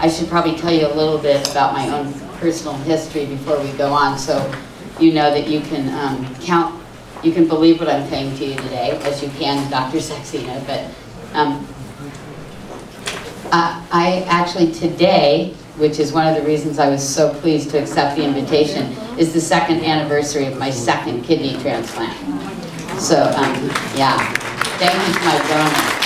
I should probably tell you a little bit about my own personal history before we go on, so you know that you can you can believe what I'm saying to you today, as you can Dr. Saxena, but I actually today, which is one of the reasons I was so pleased to accept the invitation, is the 2nd anniversary of my 2nd kidney transplant. So, yeah, thank you to my donor.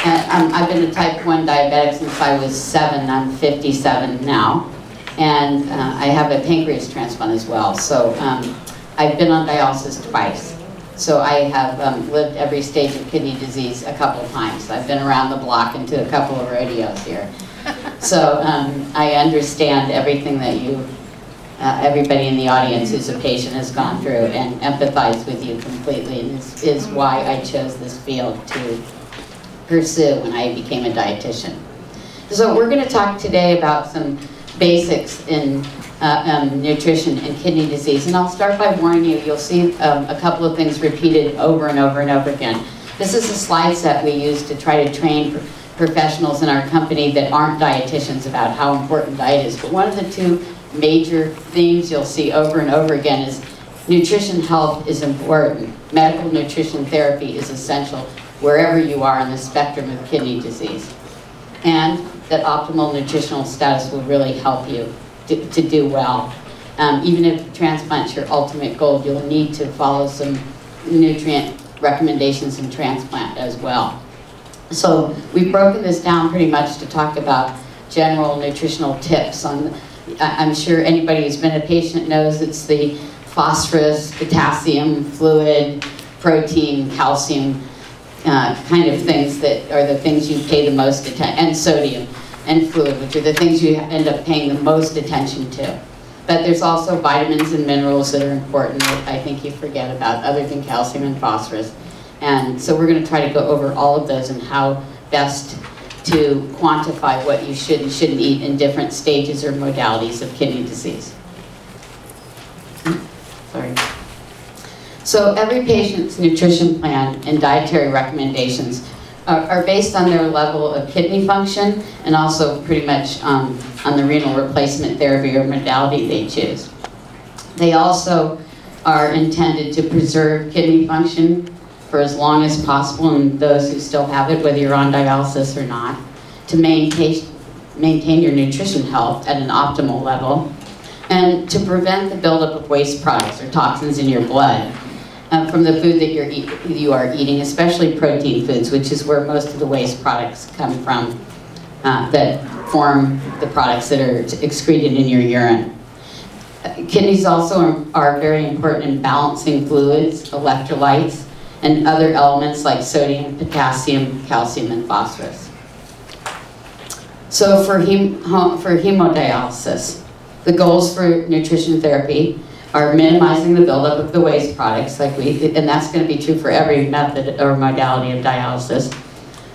And I've been a type 1 diabetic since I was 7. I'm 57 now. And I have a pancreas transplant as well. So I've been on dialysis twice. So I have lived every stage of kidney disease a couple of times. I've been around the block and to a couple of rodeos here. So I understand everything that you, everybody in the audience who's a patient has gone through, and empathize with you completely. And this is why I chose this field to pursue when I became a dietitian. So we're going to talk today about some basics in nutrition and kidney disease. And I'll start by warning you, you'll see a couple of things repeated over and over and over again. This is a slide set we use to try to train professionals in our company that aren't dietitians about how important diet is. But one of the 2 major themes you'll see over and over again is nutrition health is important. Medical nutrition therapy is essential wherever you are on the spectrum of kidney disease. And that optimal nutritional status will really help you to do well. Even if transplant's your ultimate goal, you'll need to follow some nutrient recommendations in transplant as well. So we've broken this down pretty much to talk about general nutritional tips. I'm sure anybody who's been a patient knows it's the phosphorus, potassium, fluid, protein, calcium, kind of things that are the things you pay the most attention, and sodium and fluid, which are the things you end up paying the most attention to. But there's also vitamins and minerals that are important that I think you forget about, other than calcium and phosphorus. And so we're going to try to go over all of those and how best to quantify what you should and shouldn't eat in different stages or modalities of kidney disease. Sorry. So every patient's nutrition plan and dietary recommendations are based on their level of kidney function, and also pretty much on the renal replacement therapy or modality they choose. They also are intended to preserve kidney function for as long as possible in those who still have it, whether you're on dialysis or not, to maintain your nutrition health at an optimal level, and to prevent the buildup of waste products or toxins in your blood from the food that you are eating, especially protein foods, which is where most of the waste products come from that form the products that are excreted in your urine. Kidneys also are very important in balancing fluids, electrolytes, and other elements like sodium, potassium, calcium, and phosphorus. So for hemodialysis, the goals for nutrition therapy are minimizing the buildup of the waste products, and that's going to be true for every method or modality of dialysis,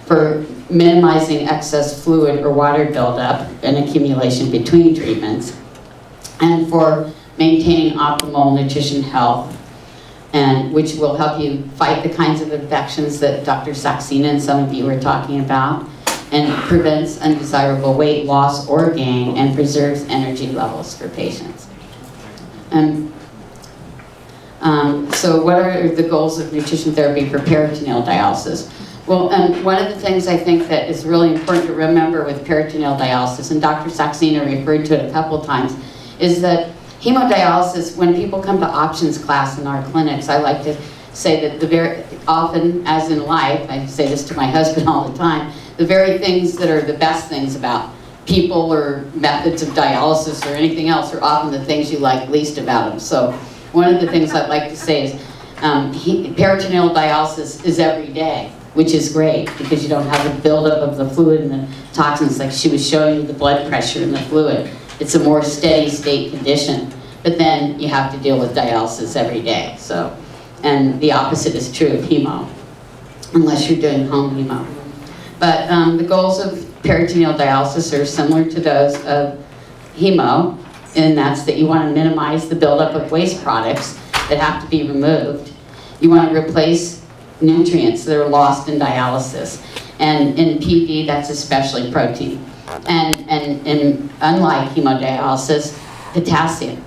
for minimizing excess fluid or water buildup and accumulation between treatments, and for maintaining optimal nutrition health, and which will help you fight the kinds of infections that Dr. Saxena and some of you were talking about, and prevents undesirable weight loss or gain, and preserves energy levels for patients. So what are the goals of nutrition therapy for peritoneal dialysis? Well, one of the things I think that is really important to remember with peritoneal dialysis, and Dr. Saxena referred to it a couple times, is that hemodialysis, when people come to options class in our clinics, I like to say that very often, as in life, I say this to my husband all the time, the very things that are the best things about people or methods of dialysis or anything else are often the things you like least about them. So one of the things I'd like to say is peritoneal dialysis is every day, which is great because you don't have the buildup of the fluid and the toxins like she was showing you, the blood pressure and the fluid. It's a more steady state condition, but then you have to deal with dialysis every day. So, and the opposite is true of hemo, unless you're doing home hemo. But the goals of peritoneal dialysis are similar to those of hemo, and that's that you want to minimize the buildup of waste products that have to be removed. You want to replace nutrients that are lost in dialysis. And in PD, that's especially protein. And unlike hemodialysis, potassium.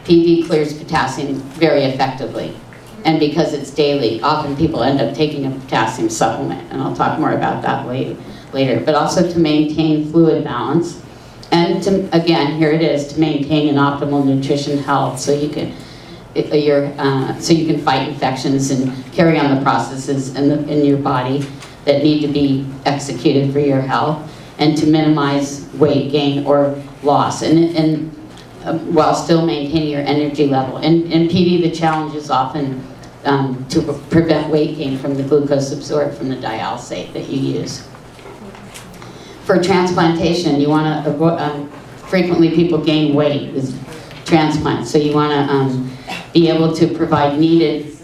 PV clears potassium very effectively. And because it's daily, often people end up taking a potassium supplement, and I'll talk more about that later. But also to maintain fluid balance, and to, again, here it is, to maintain an optimal nutrition health, so you can fight infections and carry on the processes in your body that need to be executed for your health, and to minimize weight gain or loss, and while still maintaining your energy level. In PD, the challenge is often to prevent weight gain from the glucose absorbed from the dialysate that you use. For transplantation, you want to frequently people gain weight with transplants, so you want to be able to provide needed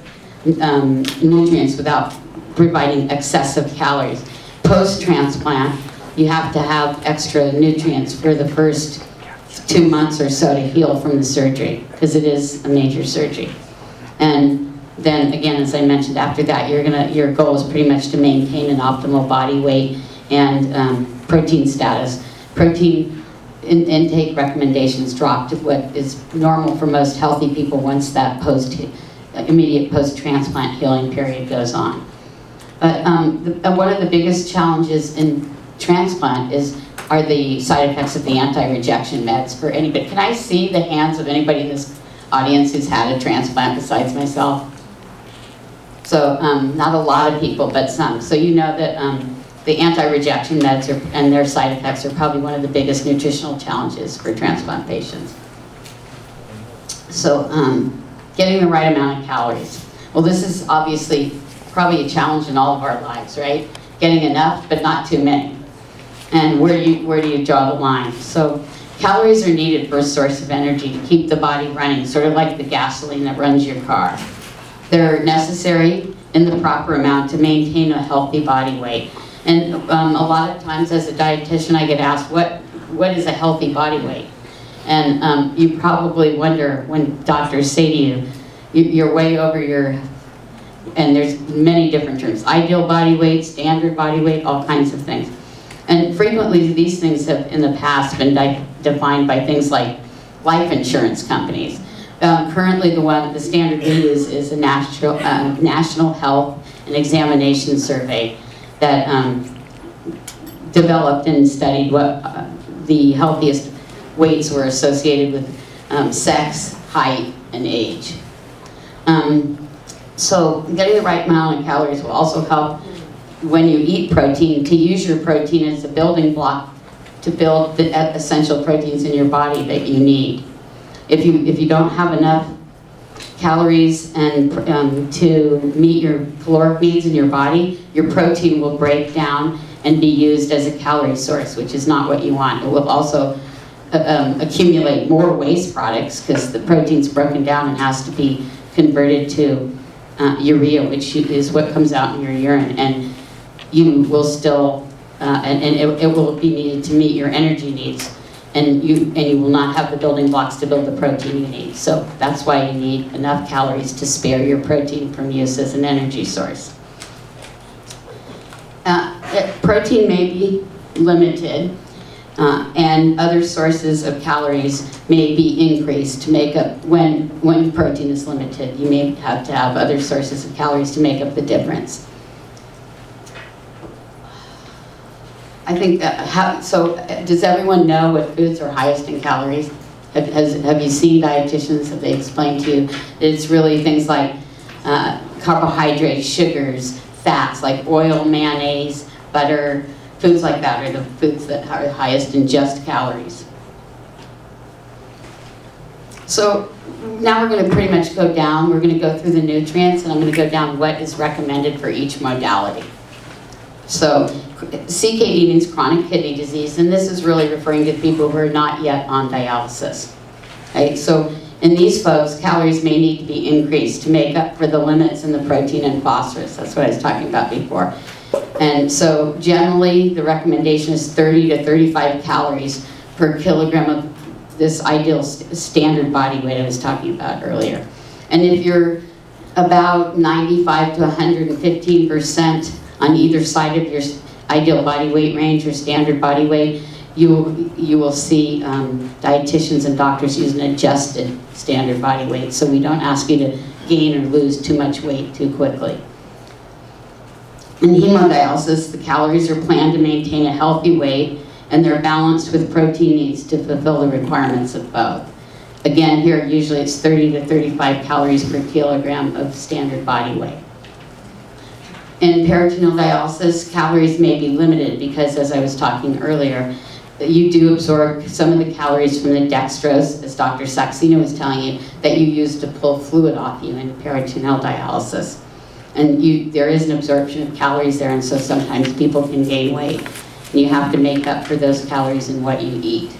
nutrients without providing excessive calories. Post-transplant, you have to have extra nutrients for the first 2 months or so to heal from the surgery, because it is a major surgery. And then again, as I mentioned, after that, your goal is pretty much to maintain an optimal body weight and protein status. Protein intake recommendations drop to what is normal for most healthy people once that immediate post-transplant healing period goes on. But one of the biggest challenges in transplant are the side effects of the anti-rejection meds for anybody. Can I see the hands of anybody in this audience who's had a transplant besides myself? So not a lot of people, but some. So you know that the anti-rejection meds and their side effects are probably one of the biggest nutritional challenges for transplant patients. So getting the right amount of calories. Well, this is obviously probably a challenge in all of our lives, right? Getting enough, but not too many. And where do you draw the line? So calories are needed for a source of energy to keep the body running, sort of like the gasoline that runs your car. They're necessary in the proper amount to maintain a healthy body weight. And a lot of times as a dietitian, I get asked, what is a healthy body weight? And you probably wonder when doctors say to you, you're way over your, and there's many different terms, ideal body weight, standard body weight, all kinds of things. And frequently these things have in the past been defined by things like life insurance companies. Currently the standard we use is a National Health and Examination Survey that developed and studied what the healthiest weights were associated with sex, height, and age. So getting the right amount of calories will also help when you eat protein, to use your protein as a building block to build the essential proteins in your body that you need. If you don't have enough calories and to meet your caloric needs in your body, your protein will break down and be used as a calorie source, which is not what you want. It will also accumulate more waste products because the protein's broken down and has to be converted to urea, which is what comes out in your urine. And you will still, it will be needed to meet your energy needs. And you will not have the building blocks to build the protein you need. So that's why you need enough calories to spare your protein from use as an energy source. Protein may be limited, and other sources of calories may be increased to make up, when protein is limited, you may have to have other sources of calories to make up the difference. I think, does everyone know what foods are highest in calories? Have you seen dietitians, have they explained to you that it's really things like carbohydrates, sugars, fats like oil, mayonnaise, butter, foods like that are the foods that are highest in just calories. So now we're going to pretty much go down, we're going to go through the nutrients, and I'm going to go down what is recommended for each modality. So CKD means chronic kidney disease, and this is really referring to people who are not yet on dialysis. Right? So in these folks, calories may need to be increased to make up for the limits in the protein and phosphorus. That's what I was talking about before. And so generally, the recommendation is 30 to 35 calories per kilogram of this ideal standard body weight I was talking about earlier. And if you're about 95 to 115% on either side of your ideal body weight range or standard body weight, you will see dietitians and doctors use an adjusted standard body weight, so we don't ask you to gain or lose too much weight too quickly. In hemodialysis, the calories are planned to maintain a healthy weight, and they're balanced with protein needs to fulfill the requirements of both. Again, here usually it's 30 to 35 calories per kilogram of standard body weight. In peritoneal dialysis, calories may be limited because, as I was talking earlier, you do absorb some of the calories from the dextrose, as Dr. Saxena was telling you, that you use to pull fluid off you in peritoneal dialysis. And there is an absorption of calories there, and so sometimes people can gain weight. And you have to make up for those calories in what you eat.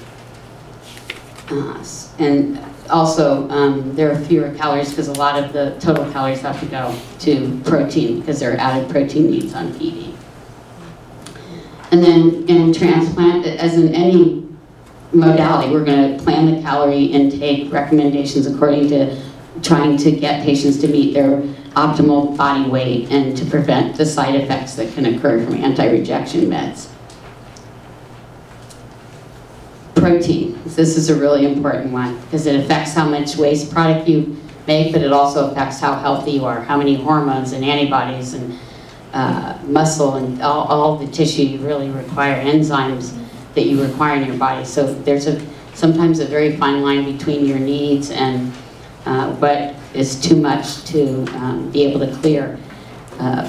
And also, there are fewer calories because a lot of the total calories have to go to protein because there are added protein needs on PD. And then in transplant, as in any modality, we're going to plan the calorie intake recommendations according to trying to get patients to meet their optimal body weight and to prevent the side effects that can occur from anti-rejection meds. Protein. This is a really important one because it affects how much waste product you make, but it also affects how healthy you are, how many hormones and antibodies and muscle and all the tissue you really require, enzymes that you require in your body. So there's sometimes a very fine line between your needs and what is too much to be able to clear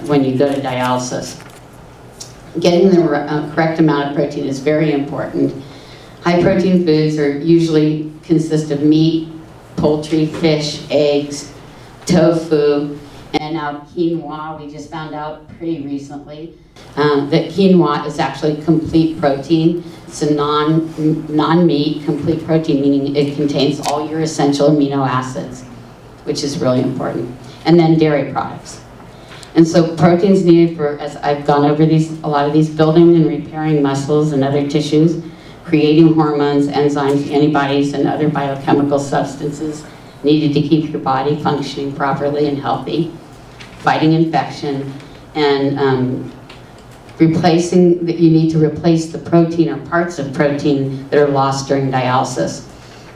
when you go to dialysis. Getting the correct amount of protein is very important. High protein foods usually consist of meat, poultry, fish, eggs, tofu, and now quinoa. We just found out pretty recently that quinoa is actually complete protein. It's a non-meat complete protein, meaning it contains all your essential amino acids, which is really important. And then dairy products. And so protein's needed for, as I've gone over a lot of these, building and repairing muscles and other tissues, creating hormones, enzymes, antibodies, and other biochemical substances needed to keep your body functioning properly and healthy, fighting infection, and you need to replace the protein or parts of protein that are lost during dialysis.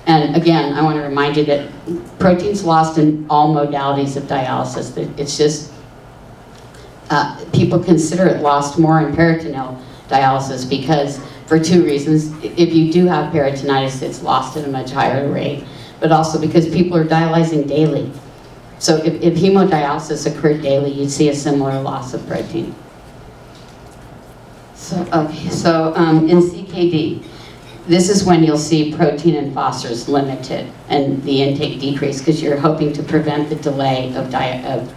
And again, I want to remind you that protein's lost in all modalities of dialysis. It's just, people consider it lost more in peritoneal dialysis because, for two reasons. If you do have peritonitis, it's lost at a much higher rate, but also because people are dialyzing daily. So if hemodialysis occurred daily, you'd see a similar loss of protein. So in CKD, this is when you'll see protein and phosphorus limited and the intake decrease because you're hoping to prevent the delay of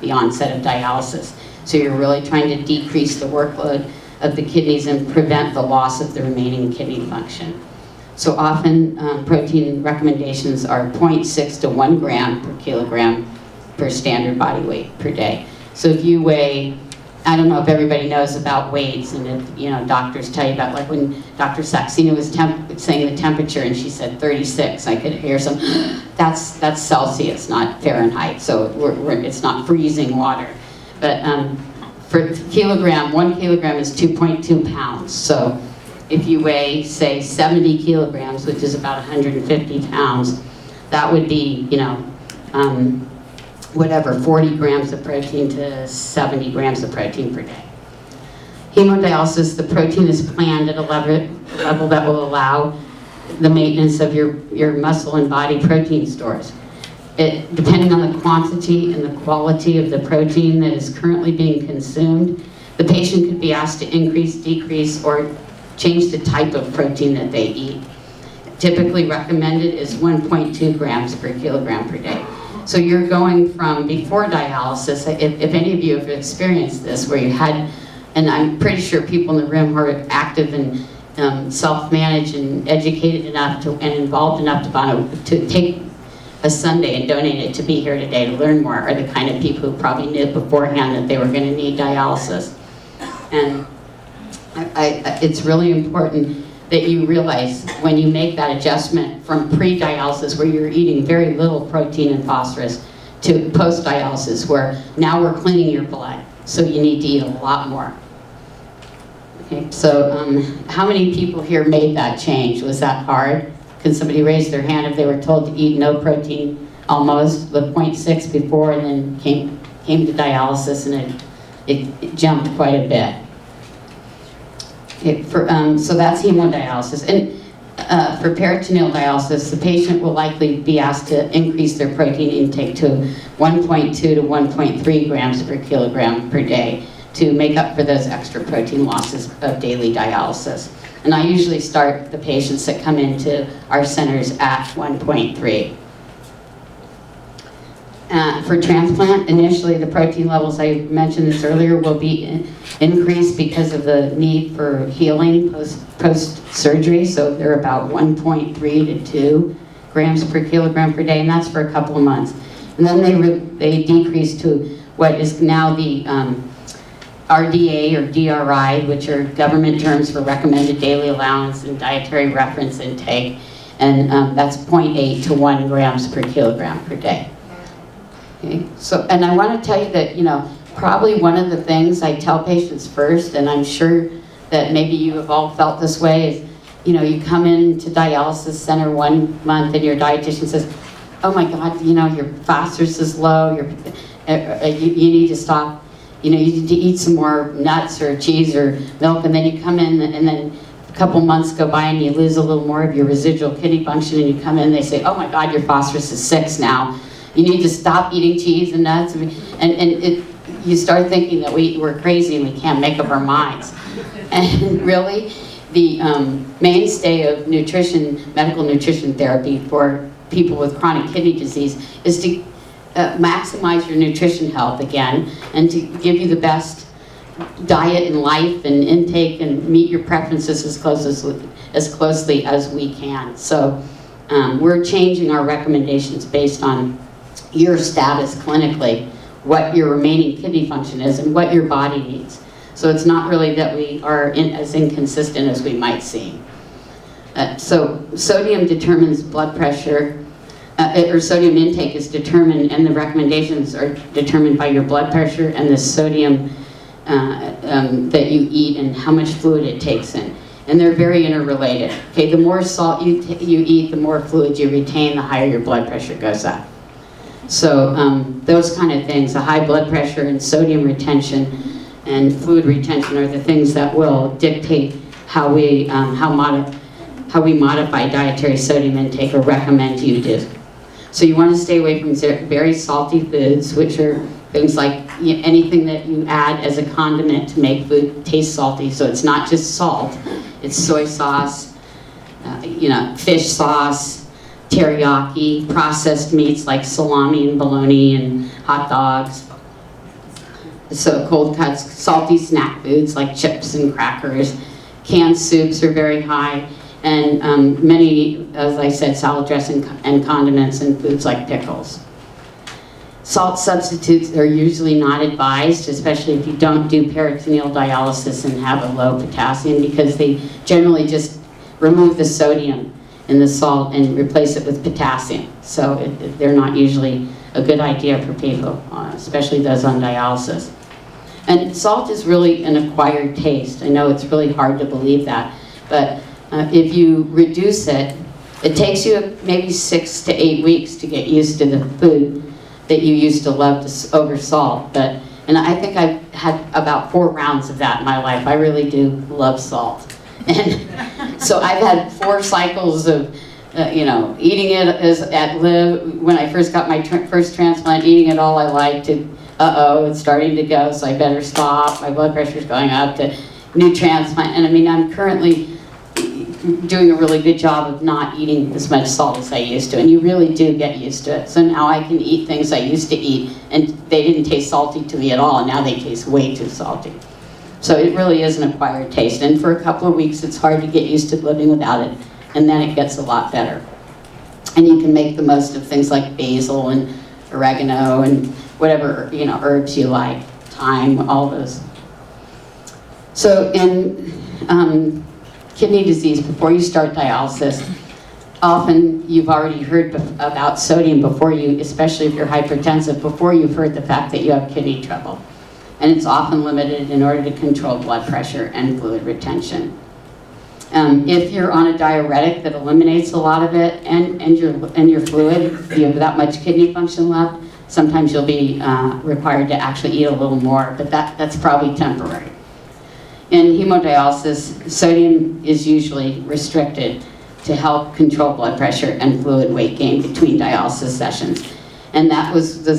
the onset of dialysis. So you're really trying to decrease the workload of the kidneys and prevent the loss of the remaining kidney function. So often protein recommendations are 0.6 to 1 gram per kilogram per standard body weight per day. So if you weigh, I don't know if everybody knows about weights, and if, doctors tell you about, like when Dr. Saxena was saying the temperature and she said 36, I could hear some, that's Celsius, not Fahrenheit, so it's not freezing water. But for kilogram, 1 kilogram is 2.2 pounds. So if you weigh, say, 70 kilograms, which is about 150 pounds, that would be, 40 grams of protein to 70 grams of protein per day. Hemodialysis, the protein is planned at a level that will allow the maintenance of your muscle and body protein stores. Depending on the quantity and the quality of the protein that is currently being consumed, the patient could be asked to increase, decrease, or change the type of protein that they eat. Typically recommended is 1.2 grams per kilogram per day. So you're going from before dialysis, if any of you have experienced this, where you had, and I'm pretty sure people in the room who are active and self-managed and educated enough and involved enough to take a Sunday and donate it to be here today to learn more are the kind of people who probably knew beforehand that they were going to need dialysis. And it's really important that you realize when you make that adjustment from pre-dialysis, where you're eating very little protein and phosphorus, to post-dialysis, where now we're cleaning your blood, so you need to eat a lot more. Okay, so how many people here made that change? Was that hard? Can somebody raise their hand if they were told to eat no protein, almost, the 0.6 before, and then came to dialysis, and it jumped quite a bit? Okay, so that's hemodialysis. And for peritoneal dialysis, the patient will likely be asked to increase their protein intake to 1.2 to 1.3 grams per kilogram per day to make up for those extra protein losses of daily dialysis. And I usually start the patients that come into our centers at 1.3. For transplant, initially the protein levels, I mentioned this earlier, will be increased because of the need for healing post-surgery. So they're about 1.3 to 2 grams per kilogram per day, and that's for a couple of months. And then they decrease to what is now the RDA or DRI, which are government terms for recommended daily allowance and dietary reference intake, and that's 0.8 to 1 grams per kilogram per day. Okay, so, and I want to tell you that, you know, probably one of the things I tell patients first, and I'm sure that maybe you have all felt this way, is, you know, you come into dialysis center 1 month and your dietitian says, oh my God, you know, your phosphorus is low, you need to stop. You know, you need to eat some more nuts or cheese or milk, and then you come in, and then a couple months go by and you lose a little more of your residual kidney function, and you come in and they say, oh my God, your phosphorus is 6 now. You need to stop eating cheese and nuts. And you start thinking that we're crazy and we can't make up our minds. And really, the mainstay of nutrition, medical nutrition therapy for people with chronic kidney disease is to maximize your nutrition health again, and to give you the best diet and life and intake and meet your preferences as closely as we can. So we're changing our recommendations based on your status clinically, what your remaining kidney function is, and what your body needs. So it's not really that we are as inconsistent as we might seem. So sodium determines blood pressure, or sodium intake is determined, and the recommendations are determined by your blood pressure and the sodium that you eat and how much fluid it takes in. And they're very interrelated. Okay, the more salt you eat, the more fluid you retain, the higher your blood pressure goes up. So those kind of things, the high blood pressure and sodium retention and fluid retention, are the things that will dictate how we modify dietary sodium intake or recommend you do. So you want to stay away from very salty foods, which are things like anything that you add as a condiment to make food taste salty. So it's not just salt, it's soy sauce, you know, fish sauce, teriyaki, processed meats like salami and bologna and hot dogs. So cold cuts, salty snack foods like chips and crackers. Canned soups are very high. And many, as I said, salad dressing and condiments and foods like pickles. Salt substitutes are usually not advised, especially if you don't do peritoneal dialysis and have a low potassium, because they generally just remove the sodium in the salt and replace it with potassium. So they're not usually a good idea for people, especially those on dialysis. And salt is really an acquired taste. I know it's really hard to believe that, but if you reduce it, it takes you maybe 6 to 8 weeks to get used to the food that you used to love over salt. And I think I've had about 4 rounds of that in my life. I really do love salt. And so I've had 4 cycles of, you know, eating it as at live. When I first got my first transplant, eating it all I liked, to, it's starting to go, so I better stop. My blood pressure's going up, to new transplant. And I mean, I'm currently doing a really good job of not eating as much salt as I used to, and you really do get used to it. So now I can eat things I used to eat, and they didn't taste salty to me at all, and now they taste way too salty. So it really is an acquired taste, and for a couple of weeks it's hard to get used to living without it, and then it gets a lot better. And you can make the most of things like basil and oregano and whatever, you know, herbs you like, thyme, all those. So in kidney disease, before you start dialysis, often you've already heard about sodium before you, especially if you're hypertensive, before you've heard the fact that you have kidney trouble. and it's often limited in order to control blood pressure and fluid retention. If you're on a diuretic that eliminates a lot of it and your fluid, you have that much kidney function left, sometimes you'll be required to actually eat a little more, but that's probably temporary. In hemodialysis, sodium is usually restricted to help control blood pressure and fluid weight gain between dialysis sessions. And that was the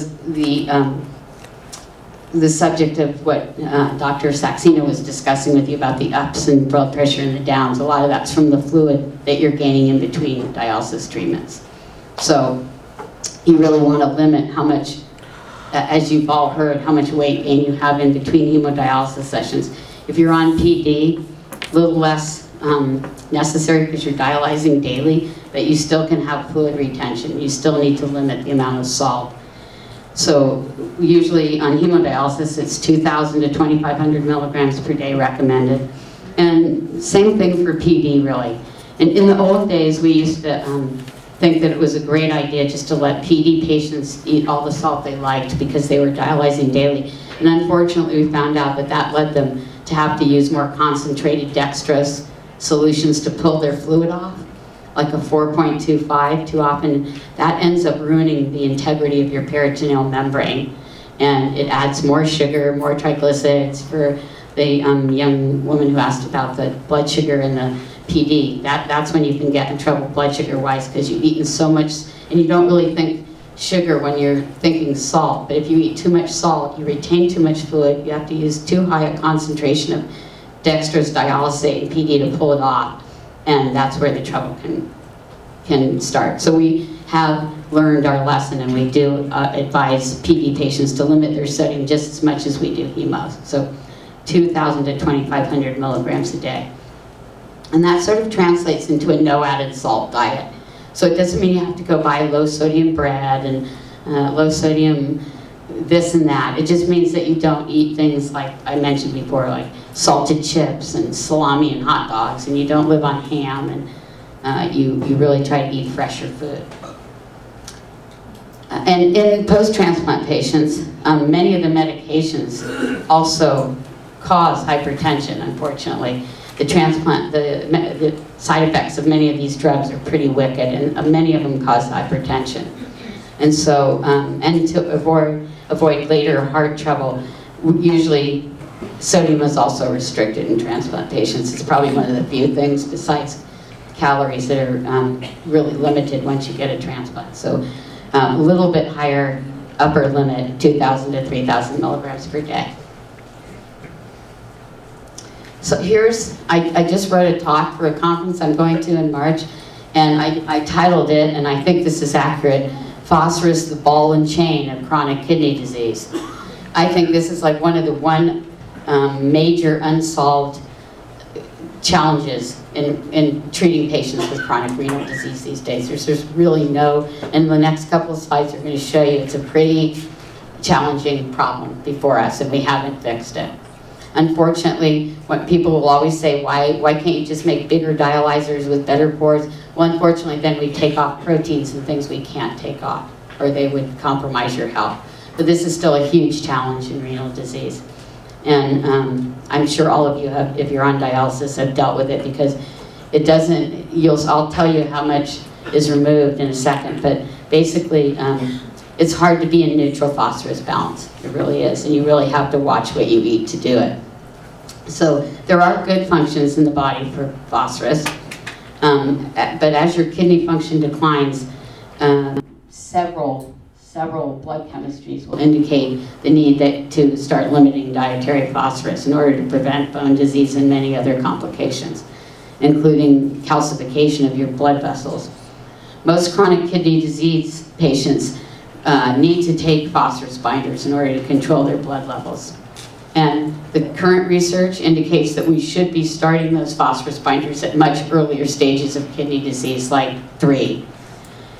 subject of what Dr. Saxena was discussing with you about the ups and blood pressure and the downs. A lot of that's from the fluid that you're gaining in between dialysis treatments. So you really want to limit how much, as you've all heard, how much weight gain you have in between hemodialysis sessions. If you're on PD, a little less necessary because you're dialyzing daily, but you still can have fluid retention. You still need to limit the amount of salt. So usually on hemodialysis, it's 2,000 to 2,500 milligrams per day recommended. And same thing for PD, really. And in the old days, we used to think that it was a great idea just to let PD patients eat all the salt they liked because they were dialyzing daily. And unfortunately, we found out that that led them to have to use more concentrated dextrose solutions to pull their fluid off, like a 4.25 too often. That ends up ruining the integrity of your peritoneal membrane. And it adds more sugar, more triglycerides for the young woman who asked about the blood sugar and the PD. That's when you can get in trouble blood sugar-wise because you've eaten so much, and you don't really think sugar when you're thinking salt, but if you eat too much salt, you retain too much fluid, you have to use too high a concentration of dextrose dialysate and PD to pull it off, and that's where the trouble can start. So we have learned our lesson, and we do advise PD patients to limit their sodium just as much as we do hemos, so 2,000 to 2,500 milligrams a day. And that sort of translates into a no added salt diet. So it doesn't mean you have to go buy low sodium bread and low sodium this and that. It just means that you don't eat things like I mentioned before, like salted chips and salami and hot dogs, and you don't live on ham, and you really try to eat fresher food. And in post-transplant patients, many of the medications also cause hypertension, unfortunately. The side effects of many of these drugs are pretty wicked, and many of them cause hypertension. And so, and to avoid later heart trouble, usually sodium is also restricted in transplant patients. It's probably one of the few things besides calories that are really limited once you get a transplant. So a little bit higher upper limit, 2,000 to 3,000 milligrams per day. So I just wrote a talk for a conference I'm going to in March, and I titled it, and I think this is accurate, Phosphorus, the Ball and Chain of Chronic Kidney Disease. I think this is like one of the major unsolved challenges in treating patients with chronic renal disease these days. There's really no, and the next couple of slides are going to show you it's a pretty challenging problem before us, and we haven't fixed it. Unfortunately, what people will always say, why can't you just make bigger dialyzers with better pores? Well, unfortunately, then we take off proteins and things we can't take off, or they would compromise your health. But this is still a huge challenge in renal disease. And I'm sure all of you have, if you're on dialysis, have dealt with it, because it doesn't, I'll tell you how much is removed in a second, but basically, it's hard to be in neutral phosphorus balance. It really is, and you really have to watch what you eat to do it. So there are good functions in the body for phosphorus, but as your kidney function declines, several blood chemistries will indicate the need to start limiting dietary phosphorus in order to prevent bone disease and many other complications, including calcification of your blood vessels. Most chronic kidney disease patients need to take phosphorus binders in order to control their blood levels. And the current research indicates that we should be starting those phosphorus binders at much earlier stages of kidney disease, like 3.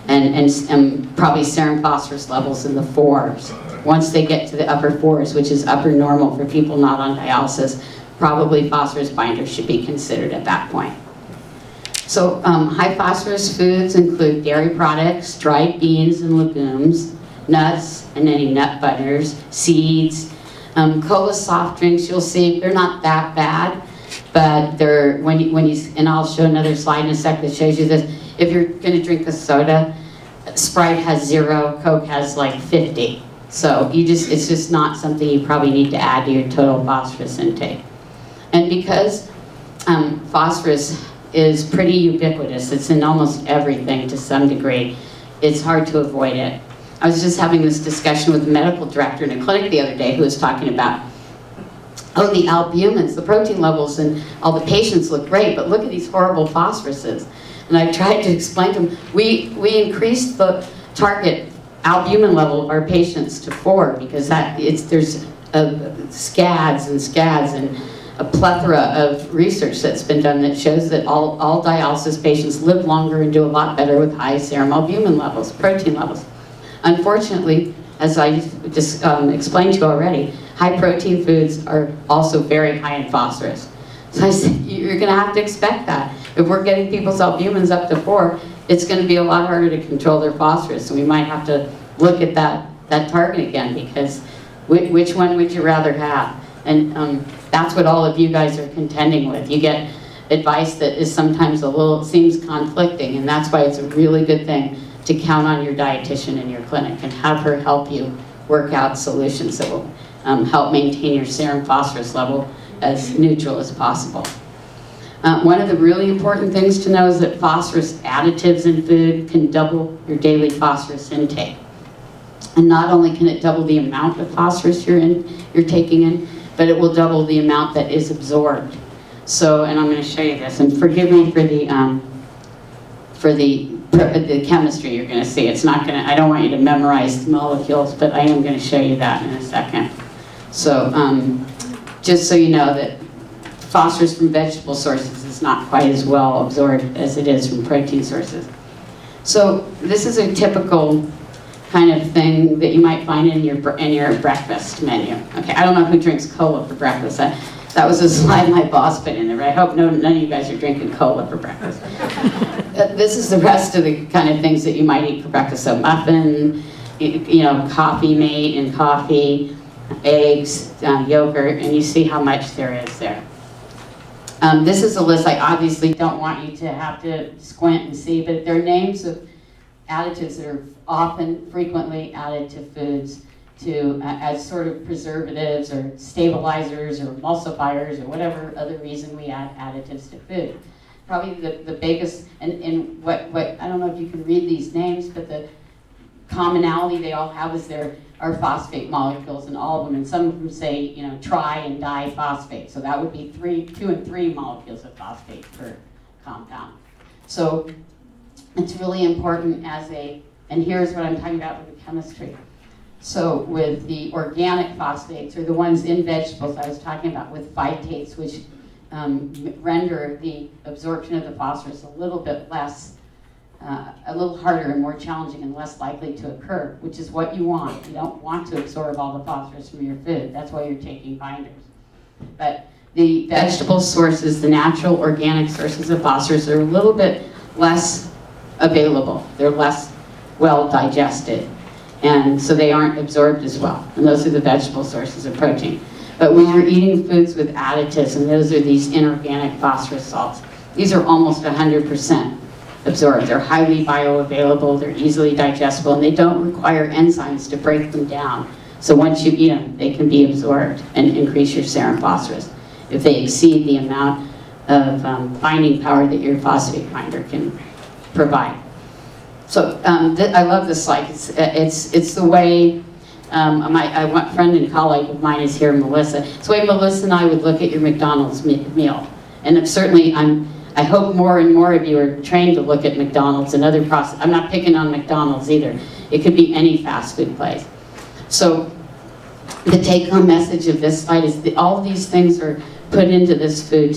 And probably serum phosphorus levels in the 4s. Once they get to the upper 4s, which is upper normal for people not on dialysis, probably phosphorus binders should be considered at that point. So high phosphorus foods include dairy products, dried beans and legumes, nuts and any nut butters, seeds, Cola soft drinks, you'll see, they're not that bad, but they're, and I'll show another slide in a sec that shows you this. If you're going to drink a soda, Sprite has 0, Coke has like 50. So it's just not something you probably need to add to your total phosphorus intake. And because phosphorus is pretty ubiquitous, it's in almost everything to some degree, it's hard to avoid it. I was just having this discussion with the medical director in a clinic the other day who was talking about, oh, the albumins, the protein levels, and all the patients look great, but look at these horrible phosphoruses. And I tried to explain to them, we increased the target albumin level of our patients to 4 because there's scads and scads and a plethora of research that's been done that shows that all dialysis patients live longer and do a lot better with high serum albumin levels, protein levels. Unfortunately, as I just explained to you already, high protein foods are also very high in phosphorus. So I said, you're going to have to expect that. If we're getting people's albumins up to 4, it's going to be a lot harder to control their phosphorus. So we might have to look at that target again, because which one would you rather have? And that's what all of you guys are contending with. You get advice that is sometimes seems conflicting, and that's why it's a really good thing to count on your dietitian in your clinic and have her help you work out solutions that will help maintain your serum phosphorus level as neutral as possible. One of the really important things to know is that phosphorus additives in food can double your daily phosphorus intake. And not only can it double the amount of phosphorus you're taking in, but it will double the amount that is absorbed. So, and I'm going to show you this, and forgive me for the chemistry you're going to see. It's not going to, I don't want you to memorize the molecules, but I am going to show you that in a second. So, just so you know that phosphorus from vegetable sources is not quite as well absorbed as it is from protein sources. So, this is a typical kind of thing that you might find in your breakfast menu. Okay, I don't know who drinks cola for breakfast. That was a slide my boss put in there, but I hope none of you guys are drinking cola for breakfast. This is the rest of the kind of things that you might eat for breakfast. So muffin, you know, coffee mate and coffee, eggs, yogurt, and you see how much there is there. This is a list I obviously don't want you to have to squint and see, but they're names of additives that are often, frequently added to foods as sort of preservatives or stabilizers or emulsifiers or whatever other reason we add additives to food. Probably the biggest, and what I don't know if you can read these names, but the commonality they all have is there are phosphate molecules in all of them, and some of them say, you know, tri and diphosphate. So that would be 2 and 3 molecules of phosphate per compound. So it's really important and here's what I'm talking about with the chemistry. So with the organic phosphates, or the ones in vegetables I was talking about with phytates, which render the absorption of the phosphorus a little bit less, a little harder and more challenging and less likely to occur, which is what you want. You don't want to absorb all the phosphorus from your food. That's why you're taking binders. But the vegetable sources, the natural organic sources of phosphorus, are a little bit less available. They're less well digested, and so they aren't absorbed as well. And those are the vegetable sources of protein. But when you're eating foods with additives, and those are these inorganic phosphorus salts, these are almost 100% absorbed. They're highly bioavailable, they're easily digestible, and they don't require enzymes to break them down. So once you eat them, they can be absorbed and increase your serum phosphorus if they exceed the amount of binding power that your phosphate binder can provide. So I love this slide. It's the way one friend and colleague of mine is here, Melissa. It's the way Melissa and I would look at your McDonald's meal. And certainly, I hope more and more of you are trained to look at McDonald's and other process. I'm not picking on McDonald's either. It could be any fast food place. So the take-home message of this slide is that all of these things are put into this food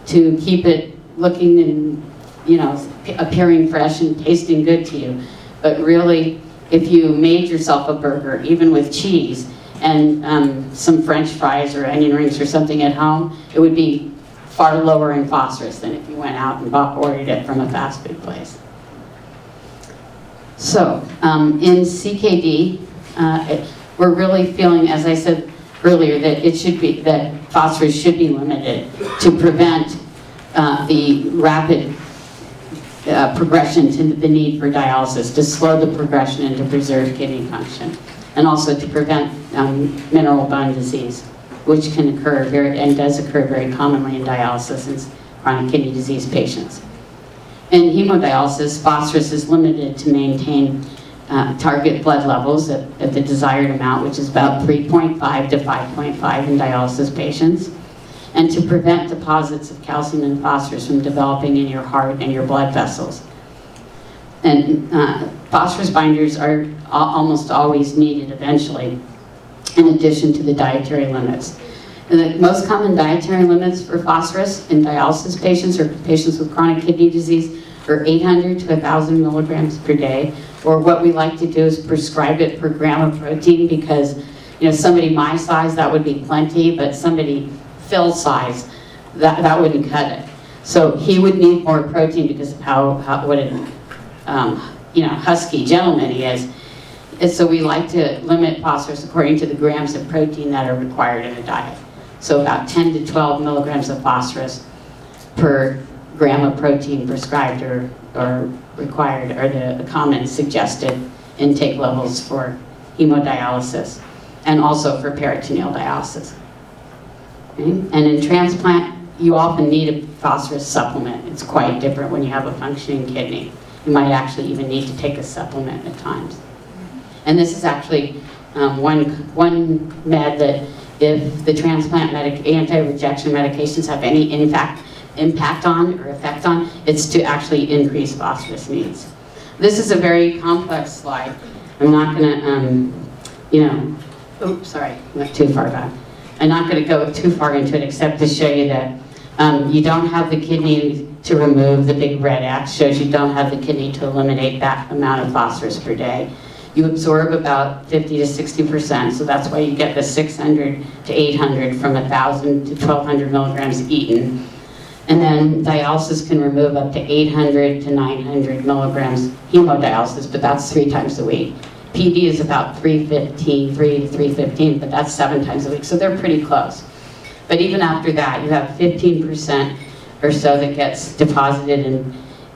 to keep it looking and, you know, appearing fresh and tasting good to you. But really, if you made yourself a burger, even with cheese, and some French fries or onion rings or something at home, it would be far lower in phosphorus than if you went out and ordered it from a fast food place. So, in CKD, we're really feeling, as I said, earlier that that phosphorus should be limited to prevent the rapid progression to the need for dialysis, to slow the progression and to preserve kidney function, and also to prevent mineral bone disease, which can occur and does occur very commonly in dialysis in chronic kidney disease patients. In hemodialysis, phosphorus is limited to maintain target blood levels at the desired amount, which is about 3.5 to 5.5 in dialysis patients, and to prevent deposits of calcium and phosphorus from developing in your heart and your blood vessels. And phosphorus binders are almost always needed eventually, in addition to the dietary limits. And the most common dietary limits for phosphorus in dialysis patients or patients with chronic kidney disease are 800 to 1,000 milligrams per day, or what we like to do is prescribe it per gram of protein, because somebody my size, that would be plenty, but somebody Phil's size, that wouldn't cut it. So he would need more protein because of what a husky gentleman he is. And so we like to limit phosphorus according to the grams of protein that are required in a diet. So about 10 to 12 milligrams of phosphorus per gram of protein prescribed or required are the common suggested intake levels for hemodialysis and also for peritoneal dialysis. Okay? And in transplant, you often need a phosphorus supplement. It's quite different when you have a functioning kidney. You might actually even need to take a supplement at times. And this is actually one med that if the transplant anti-rejection medications have any impact on or effect on, it's to actually increase phosphorus needs. This is a very complex slide. I'm not going to, oops, sorry, went too far back. I'm not going to go too far into it except to show you that you don't have the kidney to remove. The big red X shows you don't have the kidney to eliminate that amount of phosphorus per day. You absorb about 50 to 60%, so that's why you get the 600 to 800 from 1,000 to 1,200 milligrams eaten. And then dialysis can remove up to 800 to 900 milligrams hemodialysis, but that's 3 times a week. PD is about 3 to 315, but that's 7 times a week, so they're pretty close. But even after that, you have 15% or so that gets deposited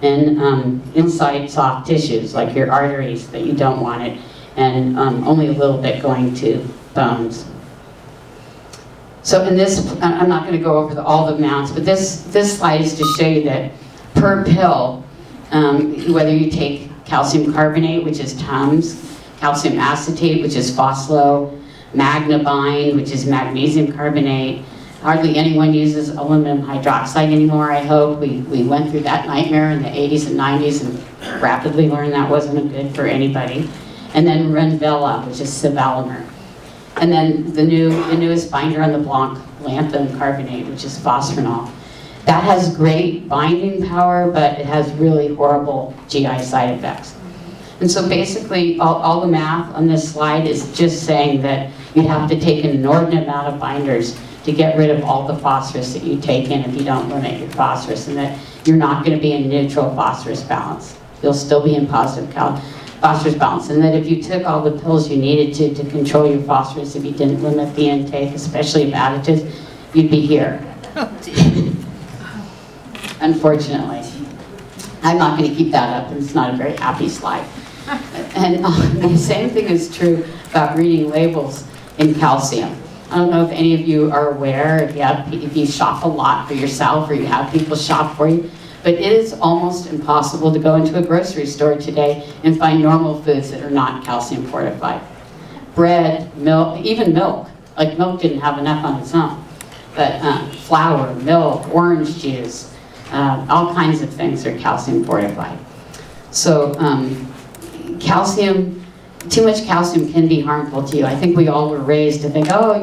inside soft tissues, like your arteries, that you don't want it, and only a little bit going to bones. So in this, I'm not going to go over all the amounts, but this slide is to show you that per pill, whether you take calcium carbonate, which is Tums, calcium acetate, which is Foslo, Magnabind, which is magnesium carbonate. Hardly anyone uses aluminum hydroxide anymore, I hope. We went through that nightmare in the 80s and 90s and rapidly learned that wasn't good for anybody. And then Renvela, which is Sevelamer. And then the newest binder on the block, lanthanum carbonate, which is Fosrenol. That has great binding power, but it has really horrible GI side effects. And so basically, all the math on this slide is just saying that you have to take an inordinate amount of binders to get rid of all the phosphorus that you take in if you don't limit your phosphorus, and that you're not going to be in neutral phosphorus balance. You'll still be in positive phosphorus balance, and that if you took all the pills you needed to control your phosphorus, if you didn't limit the intake, especially of additives, you'd be here. Unfortunately. I'm not going to keep that up, and it's not a very happy slide. And the same thing is true about reading labels in calcium. I don't know if any of you are aware, if you shop a lot for yourself or you have people shop for you, but it is almost impossible to go into a grocery store today and find normal foods that are not calcium fortified. Bread, milk, even milk. Like milk didn't have enough on its own. But flour, milk, orange juice, all kinds of things are calcium fortified. So too much calcium can be harmful to you. I think we all were raised to think, oh,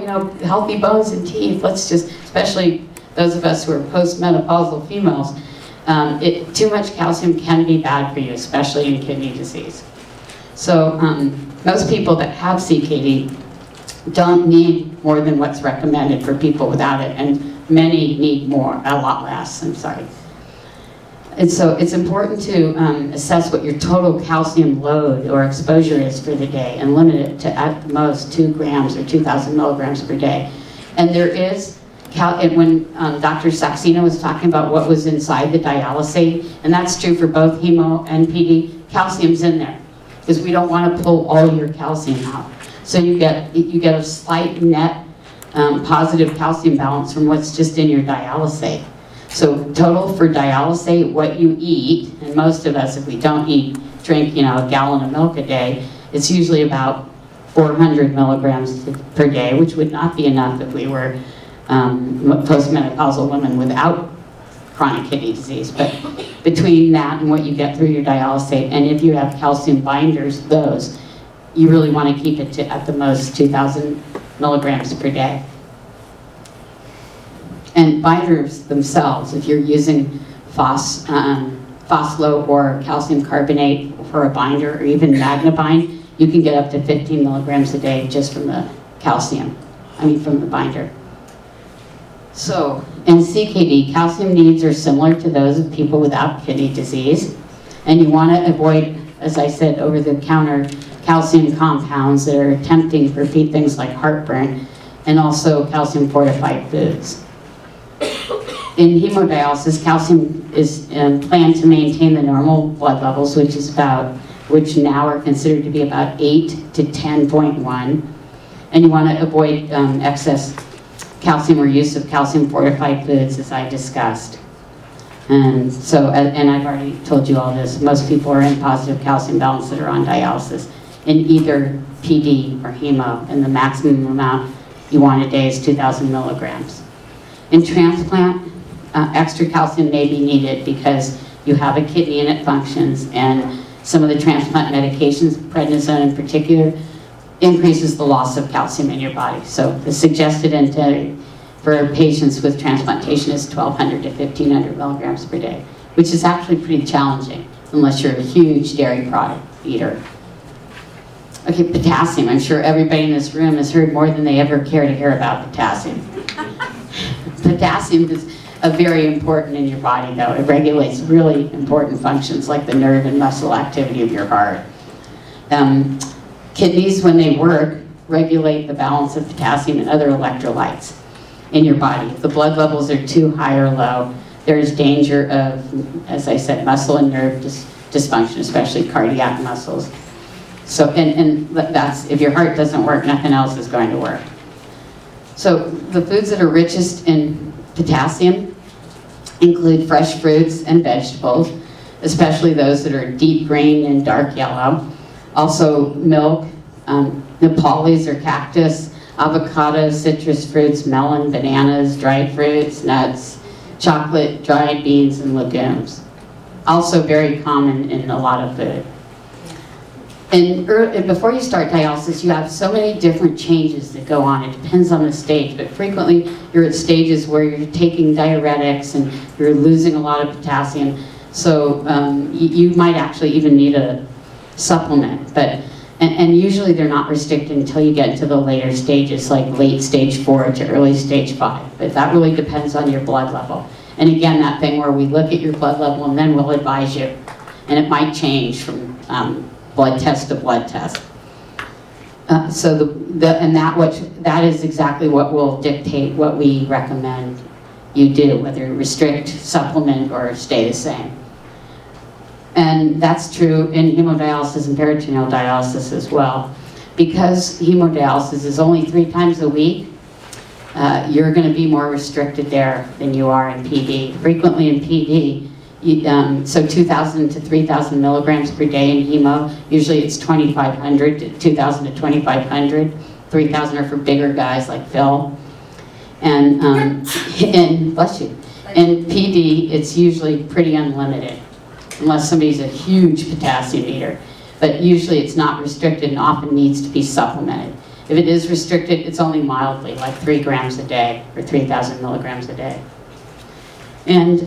healthy bones and teeth, especially those of us who are postmenopausal females, too much calcium can be bad for you, especially in kidney disease. So most people that have CKD don't need more than what's recommended for people without it, and many need a lot less, I'm sorry. And so it's important to assess what your total calcium load or exposure is for the day and limit it to at the most 2 grams or 2,000 milligrams per day. And there is, when Dr. Saxena was talking about what was inside the dialysate, and that's true for both hemo and PD, calcium's in there because we don't want to pull all your calcium out. So you get a slight net positive calcium balance from what's just in your dialysate. So total for dialysate, what you eat, and most of us, if we don't drink, a gallon of milk a day, it's usually about 400 milligrams per day, which would not be enough if we were postmenopausal women without chronic kidney disease. But between that and what you get through your dialysate, and if you have calcium binders, those, you really want to keep it to at the most 2,000 milligrams per day. And binders themselves, if you're using Phoslo or calcium carbonate for a binder, or even MagnaBind, you can get up to 15 milligrams a day just from the from the binder. So, in CKD, calcium needs are similar to those of people without kidney disease. And you want to avoid, as I said, over-the-counter calcium compounds that are tempting for things like heartburn, and also calcium-fortified foods. In hemodialysis, calcium is planned to maintain the normal blood levels, which now are considered to be about 8 to 10.1. And you want to avoid excess calcium or use of calcium-fortified foods, as I discussed. And so, and I've already told you all this, most people are in positive calcium balance that are on dialysis in either PD or hemo, and the maximum amount you want a day is 2,000 milligrams. In transplant, extra calcium may be needed because you have a kidney and it functions, and some of the transplant medications, prednisone in particular, increases the loss of calcium in your body. So the suggested intake for patients with transplantation is 1,200 to 1,500 milligrams per day, which is actually pretty challenging unless you're a huge dairy product eater. Okay, potassium. I'm sure everybody in this room has heard more than they ever care to hear about potassium. Potassium is very important in your body, though. It regulates really important functions like the nerve and muscle activity of your heart. Kidneys, when they work, regulate the balance of potassium and other electrolytes in your body. If the blood levels are too high or low, there is danger of, as I said, muscle and nerve dysfunction, especially cardiac muscles. So, and that's, if your heart doesn't work, nothing else is going to work. So the foods that are richest in potassium include fresh fruits and vegetables, especially those that are deep green and dark yellow. Also milk, Nepalese or cactus, avocado, citrus fruits, melon, bananas, dried fruits, nuts, chocolate, dried beans, and legumes. Also very common in a lot of food. And before you start dialysis, you have so many different changes that go on. It depends on the stage, but frequently you're at stages where you're taking diuretics and you're losing a lot of potassium. So you might actually even need a supplement. And usually they're not restricted until you get into the later stages, like late stage 4 to early stage 5. But that really depends on your blood level. And again, that thing where we look at your blood level and then we'll advise you. And it might change from blood test to blood test. That is exactly what will dictate what we recommend you do, whether restrict, supplement, or stay the same. And that's true in hemodialysis and peritoneal dialysis as well. Because hemodialysis is only 3 times a week, you're going to be more restricted there than you are in PD. Frequently in PD, so 2,000 to 3,000 milligrams per day in hemo. Usually it's 2,500 to 2,000 to 2,500. 3,000 are for bigger guys like Phil. And bless you. In PD, it's usually pretty unlimited, unless somebody's a huge potassium eater. But usually it's not restricted and often needs to be supplemented. If it is restricted, it's only mildly, like 3 grams a day or 3,000 milligrams a day. And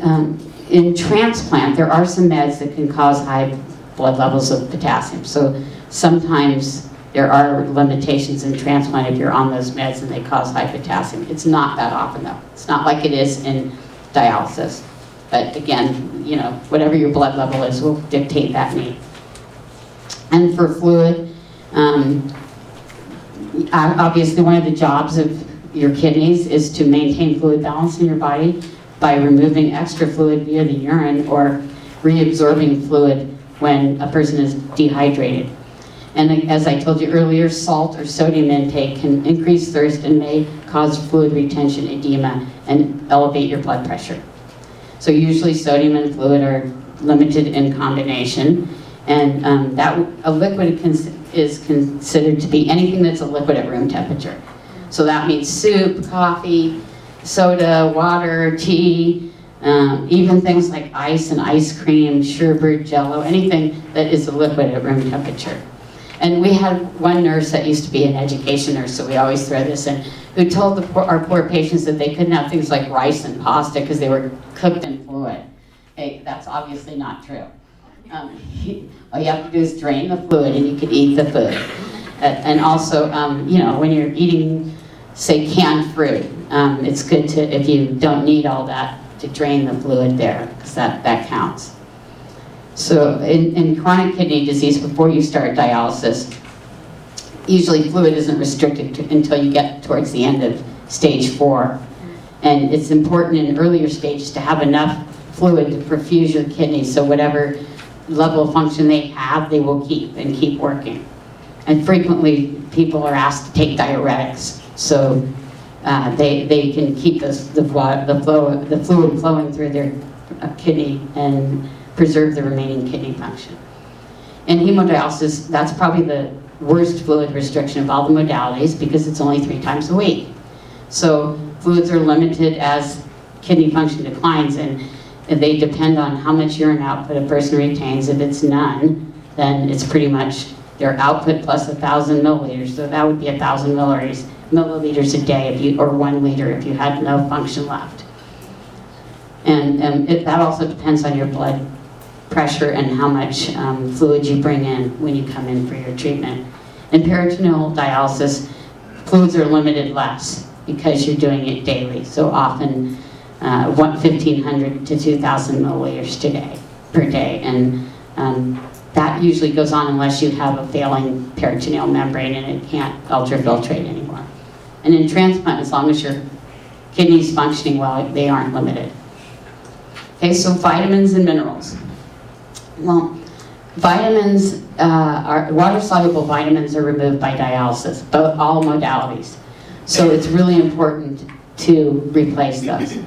in transplant, there are some meds that can cause high blood levels of potassium. So sometimes there are limitations in transplant if you're on those meds and they cause high potassium. It's not that often though. It's not like it is in dialysis. But again, you know, whatever your blood level is will dictate that need. And for fluid, obviously one of the jobs of your kidneys is to maintain fluid balance in your body by removing extra fluid via the urine or reabsorbing fluid when a person is dehydrated. And as I told you earlier, salt or sodium intake can increase thirst and may cause fluid retention, edema, and elevate your blood pressure. So usually sodium and fluid are limited in combination, and a liquid is considered to be anything that's a liquid at room temperature. So that means soup, coffee, soda, water, tea, even things like ice and ice cream, sherbet, jello, anything that is a liquid at room temperature. And we had one nurse that used to be an education nurse, so we always throw this in, who told our poor patients that they couldn't have things like rice and pasta because they were cooked in fluid. Hey, that's obviously not true. All you have to do is drain the fluid and you can eat the food. And also, you know, when you're eating, say, canned fruit, it's good to, if you don't need all that, to drain the fluid there, because that counts. So in chronic kidney disease, before you start dialysis, usually fluid isn't restricted until you get towards the end of stage 4. And it's important in earlier stages to have enough fluid to perfuse your kidneys, so whatever level of function they have, they will keep working. And frequently, people are asked to take diuretics, so they can keep the fluid flowing through their kidney and preserve the remaining kidney function. In hemodialysis, that's probably the worst fluid restriction of all the modalities because it's only 3 times a week. So fluids are limited as kidney function declines, and they depend on how much urine output a person retains. If it's none, then it's pretty much their output plus 1,000 milliliters. So that would be 1,000 milliliters a day, or 1 liter if you had no function left. And that also depends on your blood pressure and how much fluid you bring in when you come in for your treatment. In peritoneal dialysis, fluids are limited less because you're doing it daily. So often 1,500 to 2,000 milliliters per day. And that usually goes on unless you have a failing peritoneal membrane and it can't ultrafiltrate anymore. And in transplant, as long as your kidney's functioning well, they aren't limited. Okay, so vitamins and minerals. Well, vitamins, water-soluble vitamins are removed by dialysis, all modalities. So it's really important to replace those.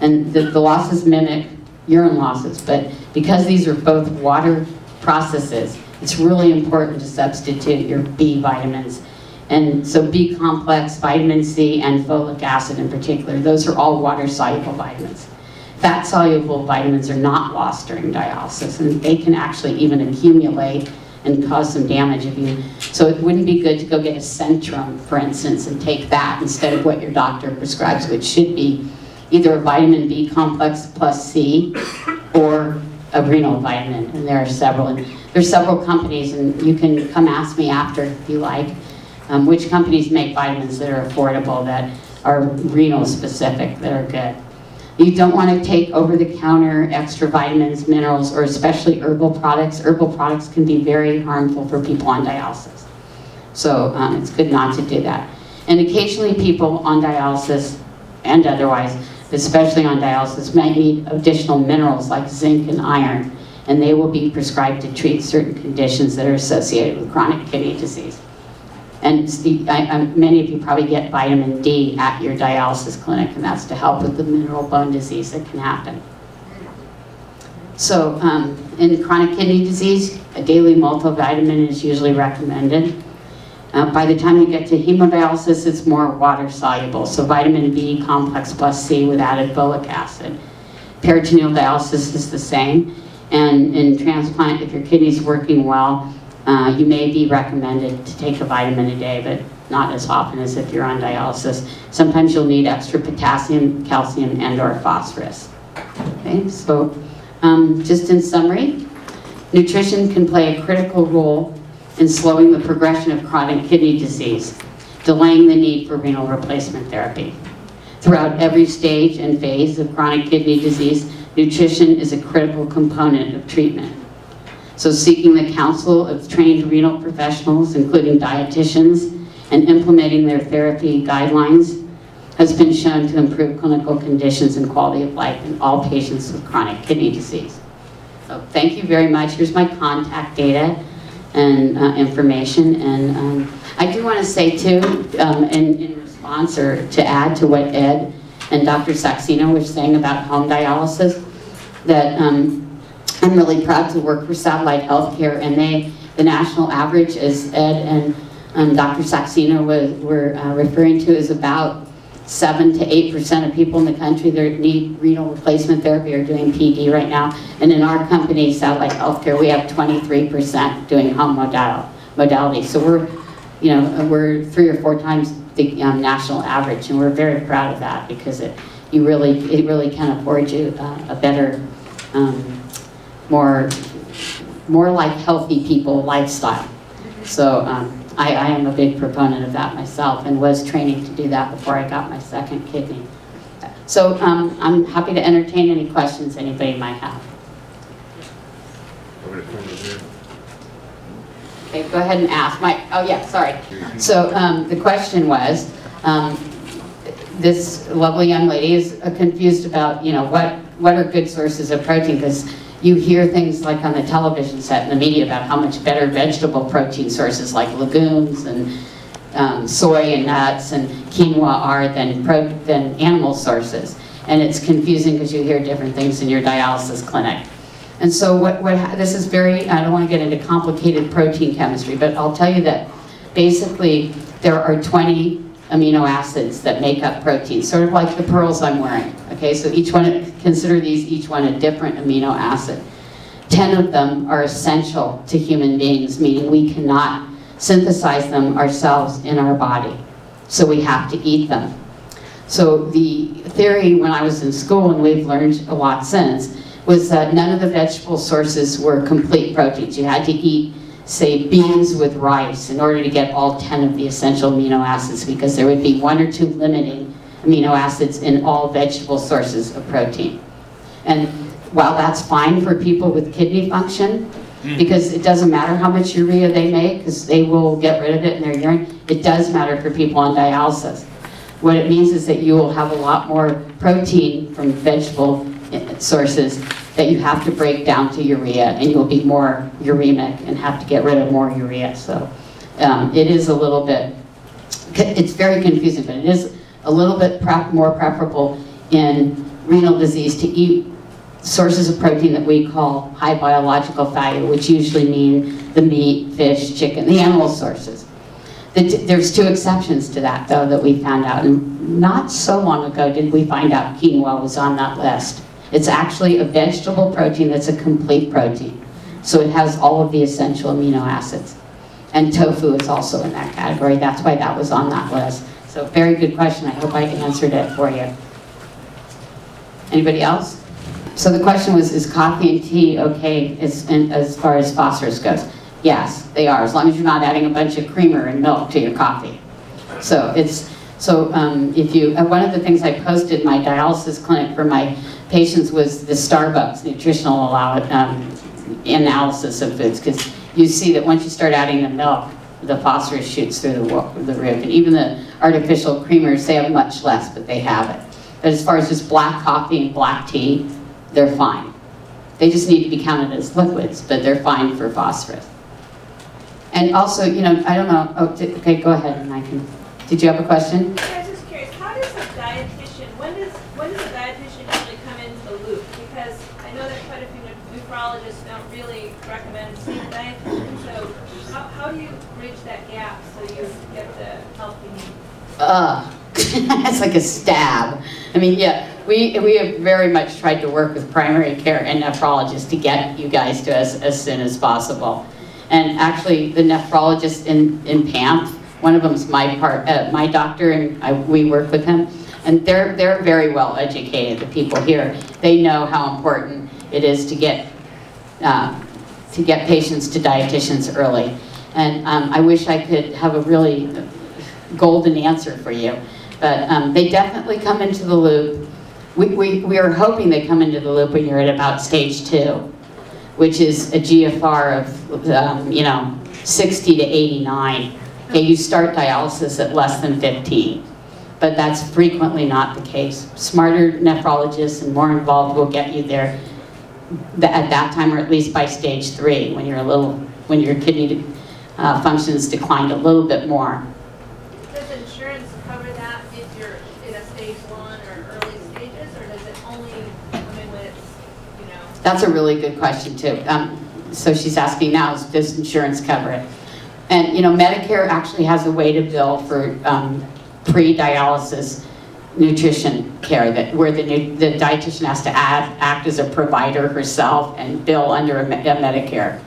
And the losses mimic urine losses, but because these are both water processes, it's really important to substitute your B vitamins. And so B complex, vitamin C, and folic acid in particular, those are all water-soluble vitamins. Fat-soluble vitamins are not lost during dialysis, and they can actually even accumulate and cause some damage if you. So it wouldn't be good to go get a Centrum, for instance, and take that instead of what your doctor prescribes, which should be either a vitamin B complex plus C or a renal vitamin. And there are several. And there's several companies, and you can come ask me after if you like, which companies make vitamins that are affordable, that are renal specific, that are good. You don't want to take over-the-counter extra vitamins, minerals, or especially herbal products. Herbal products can be very harmful for people on dialysis. So it's good not to do that. And occasionally people on dialysis and otherwise, especially on dialysis, might need additional minerals like zinc and iron, and they will be prescribed to treat certain conditions that are associated with chronic kidney disease. And many of you probably get vitamin D at your dialysis clinic, and that's to help with the mineral bone disease that can happen. So in chronic kidney disease, a daily multivitamin is usually recommended. By the time you get to hemodialysis, it's more water soluble, so vitamin B complex plus C with added folic acid. Peritoneal dialysis is the same, and in transplant, if your kidney's working well, you may be recommended to take a vitamin a day, but not as often as if you're on dialysis. Sometimes you'll need extra potassium, calcium, and or phosphorus. Okay, so just in summary, nutrition can play a critical role in slowing the progression of chronic kidney disease, delaying the need for renal replacement therapy. Throughout every stage and phase of chronic kidney disease, nutrition is a critical component of treatment. So seeking the counsel of trained renal professionals, including dietitians, and implementing their therapy guidelines has been shown to improve clinical conditions and quality of life in all patients with chronic kidney disease. So thank you very much. Here's my contact data and information. And I do want to say too, in response or to add to what Ed and Dr. Saxena were saying about home dialysis, that I'm really proud to work for Satellite Healthcare, and the national average, as Ed and Dr. Saxena were referring to, is about 7 to 8% of people in the country that need renal replacement therapy are doing PD right now. And in our company, Satellite Healthcare, we have 23% doing home modality. So we're 3 or 4 times the national average, and we're very proud of that, because it really can afford you a better, more like healthy people lifestyle. So I am a big proponent of that myself, and was training to do that before I got my second kidney. So I'm happy to entertain any questions anybody might have. Okay, go ahead and ask. Oh yeah, sorry. So the question was, this lovely young lady is confused about, what are good sources of protein, because you hear things like on the television set and the media about how much better vegetable protein sources like legumes and soy and nuts and quinoa are than animal sources. And it's confusing because you hear different things in your dialysis clinic. And so this is very, I don't want to get into complicated protein chemistry, but I'll tell you that basically there are 20 amino acids that make up protein, sort of like the pearls I'm wearing. Okay, so consider each one a different amino acid. 10 of them are essential to human beings, meaning we cannot synthesize them ourselves in our body. So we have to eat them. So the theory when I was in school, and we've learned a lot since, was that none of the vegetable sources were complete proteins. You had to eat, say, beans with rice in order to get all 10 of the essential amino acids, because there would be 1 or 2 limiting amino acids in all vegetable sources of protein. And while that's fine for people with kidney function, because it doesn't matter how much urea they make, because they will get rid of it in their urine, it does matter for people on dialysis. What it means is that you will have a lot more protein from vegetable sources that you have to break down to urea, and you'll be more uremic and have to get rid of more urea. So it is a little bit, it's very confusing, but it is a little bit more preferable in renal disease to eat sources of protein that we call high biological value, which usually mean the meat, fish, chicken, the animal sources. There's 2 exceptions to that, though, that we found out. And not so long ago did we find out quinoa was on that list. It's actually a vegetable protein that's a complete protein. So it has all of the essential amino acids. And tofu is also in that category. That's why that was on that list. So very good question. I hope I answered it for you. Anybody else? So the question was, is coffee and tea okay as far as phosphorus goes? Yes, they are, as long as you're not adding a bunch of creamer and milk to your coffee. So if you, one of the things I posted in my dialysis clinic for my patients was the Starbucks nutritional analysis of foods, because you see that once you start adding the milk, the phosphorus shoots through the roof. And even the artificial creamers, they have much less, but they have it. But as far as just black coffee and black tea, they're fine. They just need to be counted as liquids, but they're fine for phosphorus. And also, I don't know, okay, go ahead, and I can, did you have a question? Yeah, I was just curious, how does a dietitian, when does a dietitian usually come into the loop? Because I know that quite a few nephrologists don't really recommend seeing a dietitian, so how do you bridge that gap so you get the help you need? It's like a stab. I mean, yeah, we have very much tried to work with primary care and nephrologists to get you guys to us as soon as possible. And actually, the nephrologist in PAMP, one of them's my doctor, and we work with him. And they're very well educated, the people here. They know how important it is to get patients to dietitians early. And I wish I could have a really golden answer for you. But they definitely come into the loop. We are hoping they come into the loop when you're at about stage 2, which is a GFR of, you know, 60 to 89. Okay, you start dialysis at less than 15, but that's frequently not the case. Smarter nephrologists and more involved will get you there at that time, or at least by stage 3, when your kidney functions declined a little bit more. Does insurance cover that if you're in a stage 1 or early stages, or does it only come in when it's, you know? That's a really good question too. So she's asking now, does insurance cover it? And you know, Medicare actually has a way to bill for pre-dialysis nutrition care, where the dietitian has to act as a provider herself and bill under a Medicare.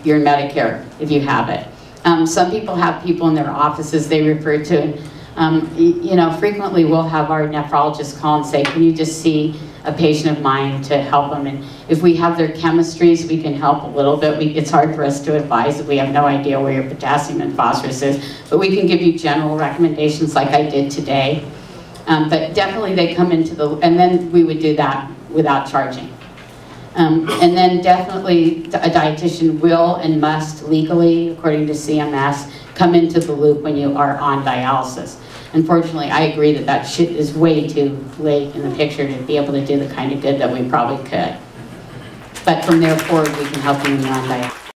You're in Medicare if you have it. Some people have people in their offices they refer to. You know, frequently we'll have our nephrologist call and say, can you just see a patient of mine to help them? And if we have their chemistries, we can help a little bit. It's hard for us to advise if we have no idea where your potassium and phosphorus is, but we can give you general recommendations like I did today. But definitely they come into the, and then we would do that without charging. And then definitely a dietitian will and must legally, according to CMS, come into the loop when you are on dialysis. Unfortunately, I agree that that shit is way too late in the picture to be able to do the kind of good that we probably could. But from there forward, we can help you when you're on dialysis.